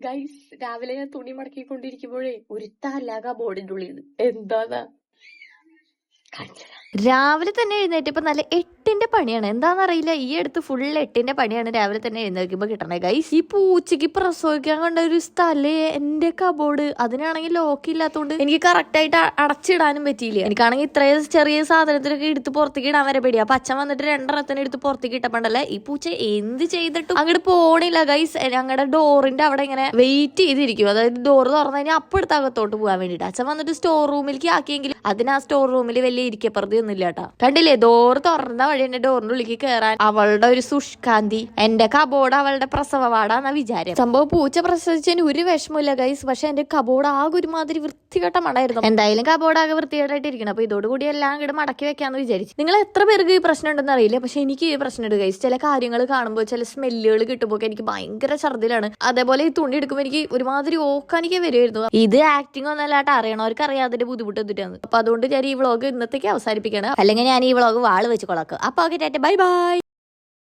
Guys രാവിലെ ഞാൻ തുണി മടക്കിക്കൊണ്ടിരിക്കുമ്പോഴേ ഒരു തലക ബോർഡിന്റെ ഉള്ളിൽ എന്താ കാണിച്ചതാ. രാവിലെ തന്നെ എഴുന്നേറ്റ് ഇപ്പൊ നല്ല 8ന്റെ പണിയാണ്. എന്താണെന്നറിയില്ല, ഈ അടുത്ത് ഫുൾ 8ന്റെ പണിയാണ് രാവിലെ തന്നെ എഴുന്നേൽക്കുമ്പോ കിട്ടണേ ഗൈസ്. ഈ പൂച്ചയ്ക്ക് പ്രസവിക്കാൻ കണ്ട ഒരു സ്ഥലേ എന്റെ കബോർഡ്. അതിനാണെങ്കിൽ ലോക്ക് ഇല്ലാത്തതുകൊണ്ട് എനിക്ക് കറക്റ്റ് ആയിട്ട് അടച്ചിടാനും പറ്റിയില്ല. എനിക്കാണെങ്കിൽ ഇത്രയും ചെറിയ സാധനത്തിനൊക്കെ എടുത്ത് പുറത്തേക്ക് ഇടാൻ വരെ പേടിയാ. അപ്പൊ അച്ഛൻ വന്നിട്ട് 2 എടുത്ത് പുറത്തേക്ക് ഇട്ടപ്പോണ്ടല്ലേ ഈ പൂച്ച എന്ത് ചെയ്തിട്ടും അങ്ങോട്ട് പോണില്ല ഗൈസ്. ഞങ്ങളുടെ ഡോറിന്റെ അവിടെ ഇങ്ങനെ വെയിറ്റ് ചെയ്തിരിക്കും. അതായത് ഡോറ് തുറന്നു കഴിഞ്ഞാൽ അപ്പൊ എടുത്ത് അകത്തോട്ട് പോകാൻ വേണ്ടിട്ട്. അച്ഛൻ വന്നിട്ട് സ്റ്റോർ റൂമിലേക്ക് ആക്കിയെങ്കിൽ അതിന് ആ സ്റ്റോർ റൂമിൽ വലിയ ഇരിക്കപ്പുറത്ത് ഒന്നുമില്ല കേട്ടാ. കണ്ടില്ലേ, ഡോറ് തുറന്ന വഴി എന്റെ ഡോറിന്റെ ഉള്ളിലേക്ക് കയറാൻ അവളുടെ ഒരു സുഷ്കാന്തി. എന്റെ കബോർഡ് അവളുടെ പ്രസവവാടാന്ന വിചാരം. സംഭവം പൂച്ച പ്രസവിച്ചതിന് ഒരു വിഷമമില്ല ഗൈസ്. പക്ഷെ എന്റെ കബോർഡ് ആകെ ഒരുമാതിരി വൃത്തികെട്ട മണായിരുന്നു. എന്തായാലും കബോർഡ് ആകെ വൃത്തികേട്ടായിട്ട് ഇരിക്കണം. അപ്പൊ ഇതോടുകൂടി എല്ലാം കൂടെ മടക്കി വെക്കാന്ന് വിചാരിച്ചു. നിങ്ങൾ എത്ര പേർക്ക് ഈ പ്രശ്നം ഉണ്ടെന്ന് അറിയില്ല, പക്ഷെ എനിക്ക് ഈ പ്രശ്നമുണ്ട് ഗൈസ്. ചില കാര്യങ്ങൾ കാണുമ്പോൾ ചില സ്മെല്ലുകൾ കിട്ടുമ്പോൾ എനിക്ക് ഭയങ്കര ഛർദിലാണ്. അതേപോലെ ഈ തുണി എടുക്കുമ്പോൾ എനിക്ക് ഒരുമാതിരി ഓക്കാനിക്ക് വരുമായിരുന്നു. ഇത് ആക്ടിങ് ഒന്നല്ലാട്ട് അറിയണവർക്ക് അറിയാതിന്റെ ബുദ്ധിമുട്ട് എന്തിട്ടാണ്. അപ്പൊ അതുകൊണ്ട് ഞാൻ ഈ വ്ളോഗ് ഇന്നത്തേക്ക് അവസാനിപ്പിക്കണം. അല്ലെങ്കിൽ ഞാൻ ഈ വ്ളോഗ് വാള് വെച്ച് കൊളാക്കും. അപ്പൊ ഓക്കെ, ബൈ ബൈ.